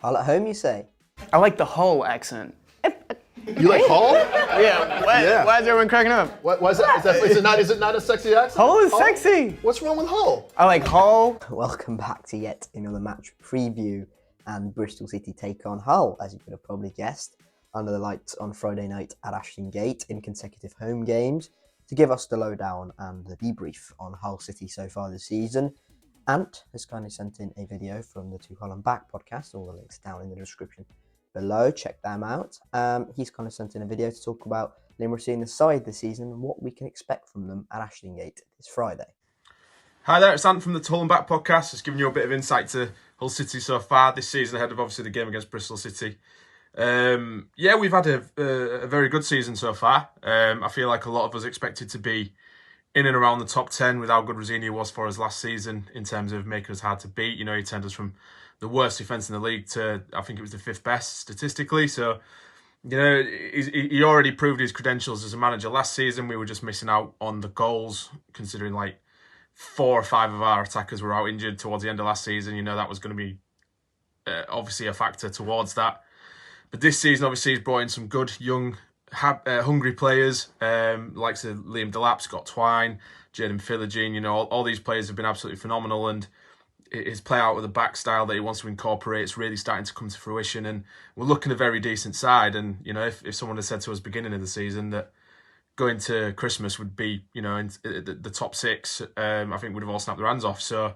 Hull at home, you say? I like the Hull accent. You like Hull? Yeah, why is everyone cracking up? Why is that? Is it not a sexy accent? Hull is sexy. What's wrong with Hull? I like Hull. Welcome back to yet another match preview and Bristol City take on Hull, as you could have probably guessed, under the lights on Friday night at Ashton Gate in consecutive home games. To give us the lowdown and the debrief on Hull City so far this season, Ant has kindly sent in a video from the Two Hull and Back podcast, all the links down in the description below, check them out. He's kind of sent in a video to talk about Limerick seeing the side this season and what we can expect from them at Ashton Gate this Friday. Hi there, it's Ant from the Two Hull and Back podcast, just giving you a bit of insight to Hull City so far this season ahead of obviously the game against Bristol City. We've had a very good season so far. I feel like a lot of us expected to be in and around the top 10 with how good Rosenoir was for us last season in terms of making us hard to beat. You know, he turned us from the worst defence in the league to, I think it was the 5th best statistically. So, you know, he already proved his credentials as a manager last season. We were just missing out on the goals, considering like 4 or 5 of our attackers were out injured towards the end of last season. You know, that was going to be obviously a factor towards that. But this season, obviously, he's brought in some good, young, hungry players, likes of Liam Delap, Scott Twine, Jaden Philogene. You know, all these players have been absolutely phenomenal, and his play out with the back style that he wants to incorporate is really starting to come to fruition, and we're looking at a very decent side. And, you know, if someone had said to us beginning of the season that going to Christmas would be, you know, in the top 6, I think we'd have all snapped their hands off. So,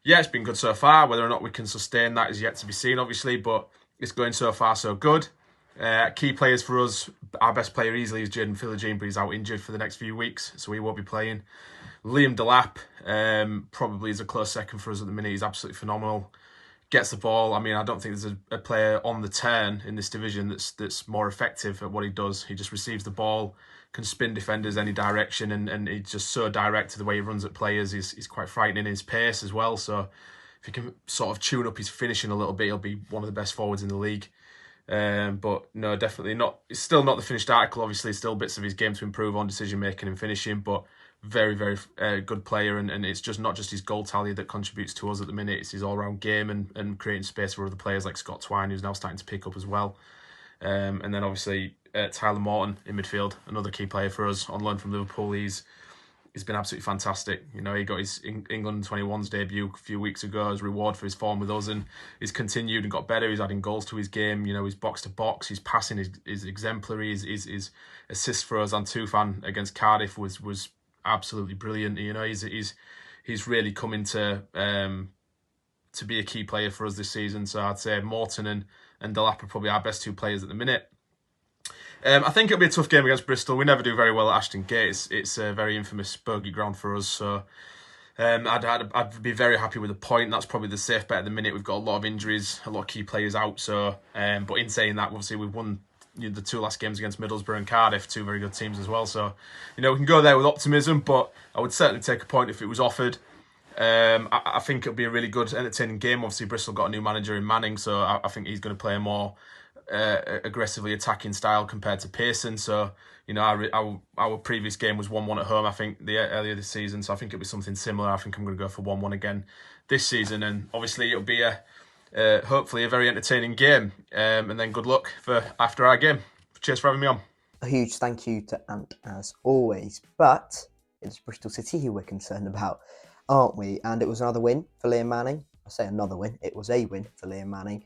yeah, it's been good so far. Whether or not we can sustain that is yet to be seen, obviously, but it's going so far so good. Key players for us, our best player easily is Jaden Philogene, but he's out injured for the next few weeks, so he won't be playing. Liam Delap probably is a close second for us at the minute. He's absolutely phenomenal. Gets the ball. I mean, I don't think there's a player on the turn in this division that's more effective at what he does. He just receives the ball, can spin defenders any direction, and he's just so direct to the way he runs at players. He's quite frightening in his pace as well. So if he can sort of tune up his finishing a little bit, he'll be one of the best forwards in the league. But no, definitely not. It's still not the finished article. Obviously, still bits of his game to improve on decision making and finishing. But very, very good player, and it's just not just his goal tally that contributes to us at the minute. It's his all round game and creating space for other players like Scott Twine, who's now starting to pick up as well. And then obviously Tyler Morton in midfield, another key player for us on loan from Liverpool. He's been absolutely fantastic. You know, he got his England 21s debut a few weeks ago as reward for his form with us, and he's continued and got better. He's adding goals to his game. You know, his box to box, his passing is exemplary. His assist for us on Tufan against Cardiff was absolutely brilliant. You know, he's really coming to be a key player for us this season. So I'd say Morton and Delap are probably our best 2 players at the minute. I think it'll be a tough game against Bristol. We never do very well at Ashton Gate. It's a very infamous bogey ground for us. So I'd be very happy with a point. That's probably the safe bet at the minute. We've got a lot of injuries, a lot of key players out. So, but in saying that, obviously we've won the 2 last games against Middlesbrough and Cardiff, 2 very good teams as well. So, you know, we can go there with optimism, but I would certainly take a point if it was offered. I think it'll be a really good, entertaining game. Obviously, Bristol got a new manager in Manning, so I think he's going to play a more aggressively attacking style compared to Pearson. So, you know, our previous game was 1-1 at home, I think, earlier this season. So I think it'll be something similar. I think I'm going to go for 1-1 again this season. And obviously it'll be hopefully a very entertaining game. And then good luck for after our game. Cheers for having me on. A huge thank you to Ant as always, but it's Bristol City who we're concerned about, aren't we? And it was another win for Liam Manning. I say another win, it was a win for Liam Manning.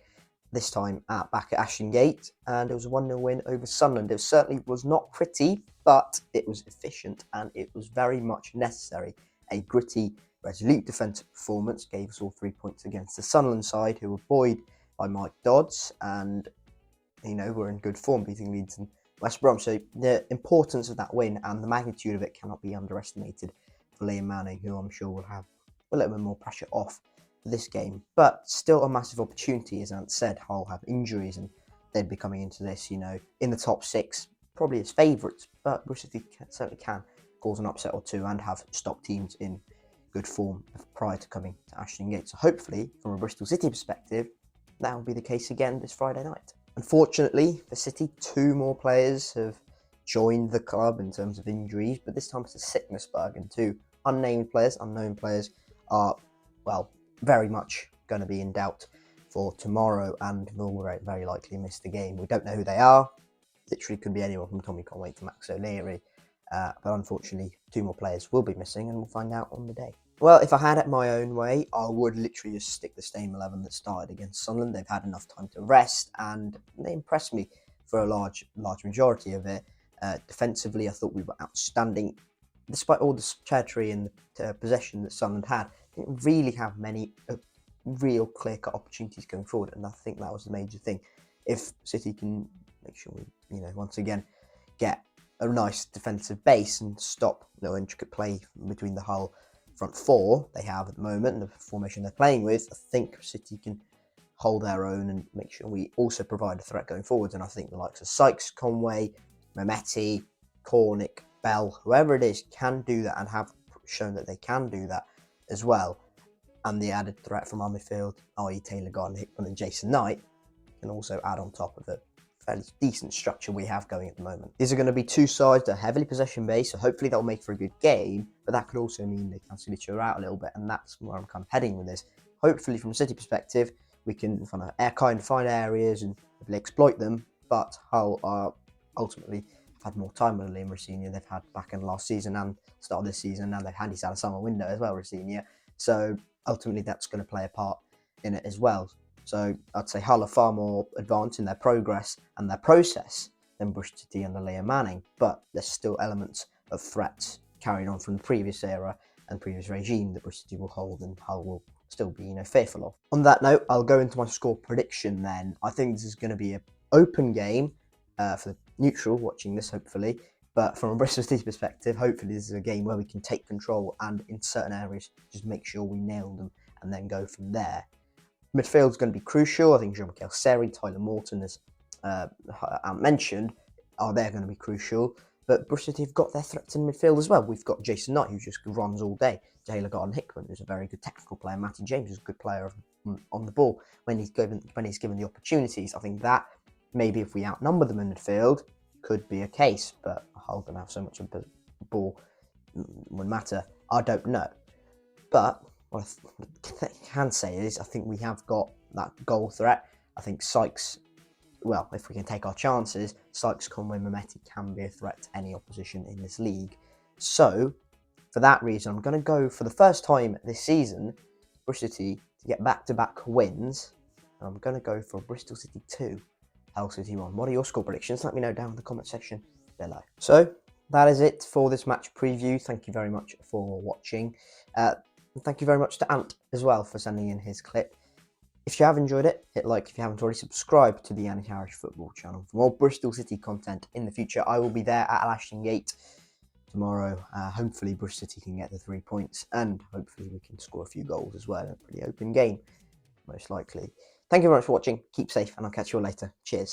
This time back at Ashton Gate, and it was a 1-0 win over Sunderland. It certainly was not pretty, but it was efficient and it was very much necessary. A gritty, resolute defensive performance gave us all 3 points against the Sunderland side, who were buoyed by Mike Dodds, and, you know, were in good form, beating Leeds and West Brom. So the importance of that win and the magnitude of it cannot be underestimated for Liam Manning, who I'm sure will have a little bit more pressure off this game, but still a massive opportunity. As Ant said, Hull have injuries and they'd be coming into this, you know, in the top 6, probably as favourites, but Bristol City certainly can cause an upset or 2 and have stopped teams in good form prior to coming to Ashton Gate. So hopefully, from a Bristol City perspective, that will be the case again this Friday night. Unfortunately for City, 2 more players have joined the club in terms of injuries, but this time it's a sickness bug, and 2 unknown players are, well, very much going to be in doubt for tomorrow and will very likely miss the game. We don't know who they are. Literally could be anyone from Tommy Conway to Max O'Leary. But unfortunately, 2 more players will be missing, and we'll find out on the day. Well, if I had it my own way, I would literally just stick the same 11 that started against Sunderland. They've had enough time to rest, and they impressed me for a large majority of it. Defensively, I thought we were outstanding. Despite all the territory and the possession that Sunderland had, they didn't really have many real clear-cut opportunities going forward, and I think that was the major thing. If City can make sure we, once again, get a nice defensive base and stop the intricate play between the whole front 4 they have at the moment and the formation they're playing with, I think City can hold their own and make sure we also provide a threat going forwards. And I think the likes of Sykes, Conway, Mehmeti, Knick, Bell, whoever it is, can do that and have shown that they can do that as well. And the added threat from our midfield, i.e. Taylor Gardner-Hickman and Jason Knight, can also add on top of the fairly decent structure we have going at the moment. These are going to be 2 sides that are heavily possession-based, so hopefully that'll make for a good game, but that could also mean they cancel each other out a little bit, and that's where I'm kind of heading with this. Hopefully, from a City perspective, we can find areas and exploit them, but Hull are ultimately had more time with Liam Rosenior. They've had back in last season and start of this season, now they've had his out of summer window as well, Rosenior. So ultimately, that's going to play a part in it as well. So I'd say Hull are far more advanced in their progress and their process than Bristol City under Liam Manning, but there's still elements of threats carried on from the previous era and previous regime that Bristol City will hold and Hull will still be fearful of. On that note, I'll go into my score prediction then. I think this is going to be an open game for the neutral watching this, hopefully. But from a Bristol City perspective, hopefully this is a game where we can take control and in certain areas just make sure we nail them and then go from there. Midfield's going to be crucial. I think Jean-Michel Seri, Tyler Morton, as mentioned, they're going to be crucial. But Bristol City have got their threats in midfield as well. We've got Jason Knight, who just runs all day. Taylor Gardner-Hickman, who's a very good technical player. Matty James is a good player on the ball when he's given the opportunities. I think that maybe if we outnumber them in midfield, could be a case. But Hull going to have so much of the ball wouldn't matter. I don't know. But what I can say is I think we have got that goal threat. I think Sykes, well, if we can take our chances, Sykes, Conway, Mehmeti can be a threat to any opposition in this league. So, for that reason, I'm going to go for the first time this season, Bristol City to get back-to-back wins. And I'm going to go for Bristol City 2, Hull City 1. What are your score predictions? Let me know down in the comment section below. So, that is it for this match preview. Thank you very much for watching. And thank you very much to Ant as well for sending in his clip. If you have enjoyed it, hit like. If you haven't already, subscribe to the Anti-Irish Football channel for more Bristol City content in the future. I will be there at Ashton Gate tomorrow. Hopefully Bristol City can get the 3 points and hopefully we can score a few goals as well. A pretty open game, most likely. Thank you very much for watching. Keep safe and I'll catch you all later. Cheers.